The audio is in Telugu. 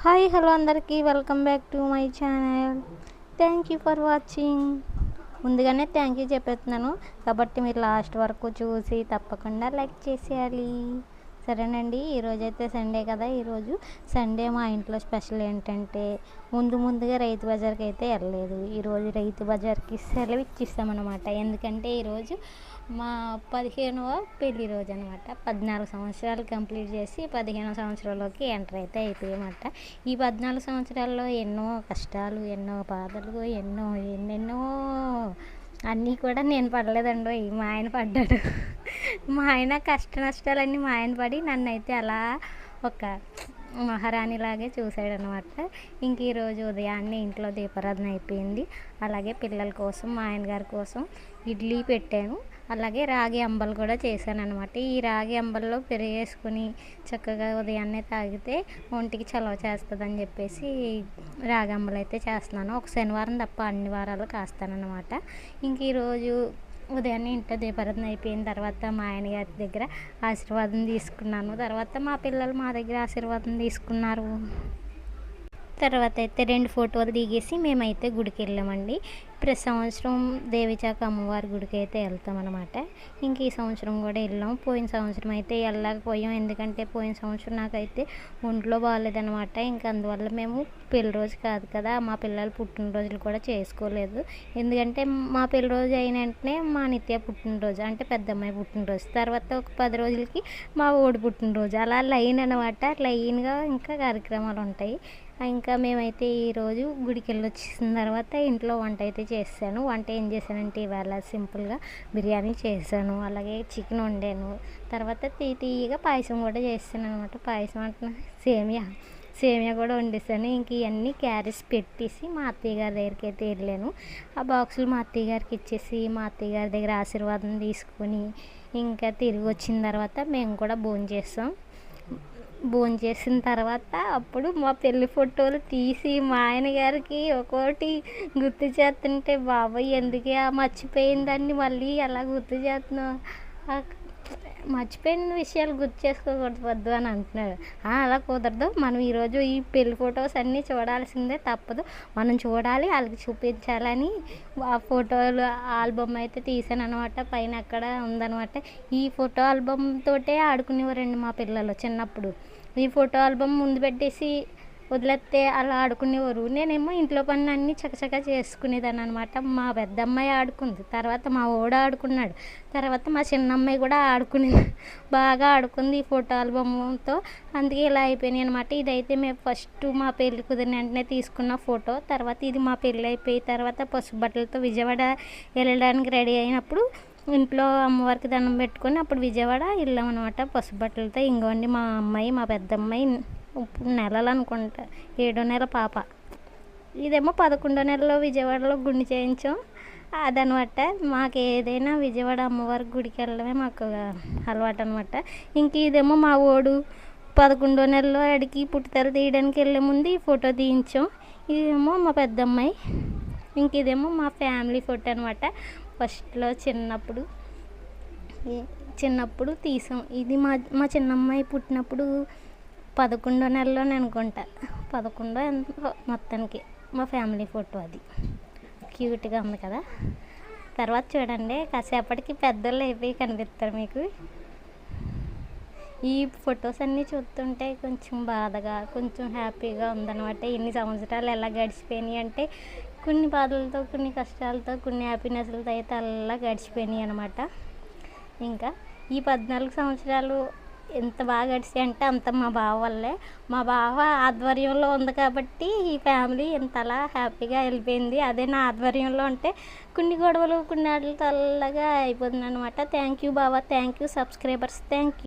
హాయ్ హలో అందరికీ welcome back to my channel. Thank you for watching. ముందుగానే థ్యాంక్ యూ చెప్పేస్తున్నాను కాబట్టి మీరు లాస్ట్ వరకు చూసి తప్పకుండా లైక్ చేసేయాలి. సరేనండి, ఈరోజైతే సండే కదా. ఈరోజు సండే మా ఇంట్లో స్పెషల్ ఏంటంటే ముందుగా రైతు బజార్కి అయితే వెళ్ళలేదు. ఈరోజు రైతు బజార్కి సెలవు ఇచ్చిస్తామన్నమాట. ఎందుకంటే ఈరోజు మా 15వ పెళ్లి రోజు అనమాట. 14 సంవత్సరాలు కంప్లీట్ చేసి 15వ సంవత్సరంలోకి ఎంటర్ అయితే అయిపోయామన్నమాట. ఈ 14 సంవత్సరాల్లో ఎన్నో కష్టాలు, ఎన్నో బాధలు, ఎన్నెన్నో అన్నీ కూడా నేను పడలేదండి, మా ఆయన పడ్డాడు. మా ఆయన కష్ట నష్టాలన్నీ మా ఆయన పడి నన్ను అయితే అలా ఒక మహారాణిలాగే చూశాడనమాట. ఇంక ఈరోజు ఉదయాన్నే ఇంట్లో దీపారాధన అయిపోయింది. అలాగే పిల్లల కోసం, మా ఆయన గారి కోసం ఇడ్లీ పెట్టాను. అలాగే రాగి అంబలు కూడా చేశాను అనమాట. ఈ రాగి అంబల్లో పెరిగేసుకుని చక్కగా ఉదయాన్నే తాగితే ఒంటికి చలవ చేస్తుందని చెప్పేసి రాగి అంబలు అయితే చేస్తున్నాను. ఒక శనివారం తప్ప అన్ని వారాలు కాస్తానన్నమాట. ఇంక ఈరోజు ఉదయాన్నే ఇంట్లో దీపారాధన అయిపోయిన తర్వాత మా ఆయన గారి దగ్గర ఆశీర్వాదం తీసుకున్నాను. తర్వాత మా పిల్లలు మా దగ్గర ఆశీర్వాదం తీసుకున్నారు. తర్వాత అయితే 2 ఫోటోలు దిగేసి మేమైతే గుడికి వెళ్ళామండి. ప్రతి సంవత్సరం దేవిచాక అమ్మవారి గుడికి అయితే వెళ్తామన్నమాట. ఇంక ఈ సంవత్సరం కూడా వెళ్ళాం. పోయిన సంవత్సరం అయితే వెళ్ళలేకపోయాం, ఎందుకంటే పోయిన సంవత్సరం నాకైతే ఒంట్లో బాగాలేదనమాట. ఇంకా అందువల్ల మేము పెళ్లి రోజు కాదు కదా, మా పిల్లల పుట్టినరోజులు కూడా చేసుకోలేదు. ఎందుకంటే మా పెళ్లి రోజు అయిన వెంటనే మా నిత్య పుట్టినరోజు, అంటే పెద్దమ్మాయి పుట్టినరోజు, తర్వాత ఒక 10 రోజులకి మా ఓడి పుట్టినరోజు, అలా లైన్ అనమాట. లైన్గా ఇంకా కార్యక్రమాలు ఉంటాయి. ఇంకా మేమైతే ఈరోజు గుడికి వెళ్ళి వచ్చిన తర్వాత ఇంట్లో వంట అయితే చేశాను. వంట ఏం చేశానంటే ఇవాళ సింపుల్గా బిర్యానీ చేశాను, అలాగే చికెన్ వండాను. తర్వాత తీయగా పాయసం కూడా చేస్తాను అనమాట. పాయసం అంటే సేమియా కూడా వండేసాను. ఇంక ఇవన్నీ క్యారేజ్ పెట్టేసి మా అత్తయ్య గారి దగ్గరికి అయితే వెళ్ళాను. ఆ బాక్సులు మా అత్తయ్య గారికి ఇచ్చేసి మా అత్తయ్య గారి దగ్గర ఆశీర్వాదం తీసుకొని ఇంకా తిరిగి వచ్చిన తర్వాత మేము కూడా భోంచేసిన తర్వాత అప్పుడు మా పెళ్లి ఫోటోలు తీసి మా ఆయన గారికి ఒక్కోటి గుర్తు చేస్తుంటే, బాబాయ్ ఎందుకే మర్చిపోయిందాన్ని మళ్ళీ అలా గుర్తు చేస్తున్నావు, మర్చిపోయిన విషయాలు గుర్తు చేసుకోకూడదు అని అంటున్నాడు. అలా కుదరదు, మనం ఈరోజు ఈ పెళ్లి ఫొటోస్ అన్నీ చూడాల్సిందే, తప్పదు, మనం చూడాలి, వాళ్ళకి చూపించాలని ఆ ఫోటోలు ఆల్బమ్ అయితే తీసాను అనమాట. పైన అక్కడ ఉందనమాట. ఈ ఫోటో ఆల్బమ్ తోటే ఆడుకునేవారండి మా పిల్లలు చిన్నప్పుడు. ఈ ఫోటో ఆల్బమ్ ముందు పెట్టేసి వదిలేస్తే అలా ఆడుకునేవారు. నేనేమో ఇంట్లో పనులు అన్నీ చకచకా చేసుకునేదాన్ని అనమాట. మా పెద్ద అమ్మాయి ఆడుకుంది, తర్వాత మా ఓడు ఆడుకున్నాడు, తర్వాత మా చిన్న అమ్మాయి కూడా బాగా ఆడుకుంది ఈ ఫోటో ఆల్బమ్తో. అందుకే ఇలా అయిపోయినాయి అనమాట. ఇదైతే మేము ఫస్ట్ మా పెళ్ళి కుదిరిన వెంటనే తీసుకున్న ఫోటో. తర్వాత ఇది మా పెళ్ళి అయిపోయిన తర్వాత పసుపు బట్టలతో విజయవాడ వెళ్ళడానికి రెడీ అయినప్పుడు ఇంట్లో అమ్మవారికి దండం పెట్టుకొని అప్పుడు విజయవాడ వెళ్ళాం అనమాట పసుపు బట్టలతో. ఇంకోండి మా అమ్మాయి, మా పెద్ద అమ్మాయి ఇప్పుడు నెలలు అనుకుంటా, 7వ నెల పాప. ఇదేమో 11వ నెలలో విజయవాడలో గుండు చేయించాం. అదనమాట. మాకు ఏదైనా విజయవాడ అమ్మవారి గుడికి వెళ్ళడమే మాకు అలవాటు అనమాట. ఇంక ఇదేమో మా ఓడు 11వ నెలలో అడిగి పుట్టితలు తీయడానికి వెళ్ళే ముందు ఈ ఫోటో తీయించాం. ఇదేమో మా పెద్దమ్మాయి. ఇంక ఇదేమో మా ఫ్యామిలీ ఫోటో అనమాట. ఫస్ట్లో చిన్నప్పుడు తీసాం. ఇది మా చిన్నమ్మాయి పుట్టినప్పుడు 11వ నెలలోనే అనుకుంటా, 11 మొత్తానికి మా ఫ్యామిలీ ఫోటో. అది క్యూట్గా ఉంది కదా. తర్వాత చూడండి, కాసేపటికి పెద్దోళ్ళు అయిపోయి కనిపిస్తారు మీకు. ఈ ఫొటోస్ అన్నీ చూస్తుంటే కొంచెం బాధగా, కొంచెం హ్యాపీగా ఉందన్నమాట. ఇన్ని సంవత్సరాలు ఎలా గడిచిపోయినాయి అంటే కొన్ని బాధలతో, కొన్ని కష్టాలతో, కొన్ని హ్యాపీనెస్లతో అయితే అలా గడిచిపోయినాయి అనమాట. ఇంకా ఈ 14 సంవత్సరాలు ఎంత బాగా గడిచాయి అంటే అంత మా బావ వల్లే. మా బావ ఆధ్వర్యంలో ఉంది కాబట్టి ఈ ఫ్యామిలీ ఇంతలా హ్యాపీగా వెళ్ళిపోయింది. అదే నా ఆధ్వర్యంలో ఉంటే కొన్ని గొడవలు, కొన్ని వాటితో అలాగా అయిపోతుంది అనమాట. థ్యాంక్ యూ బావ, thank you subscribers, thank you.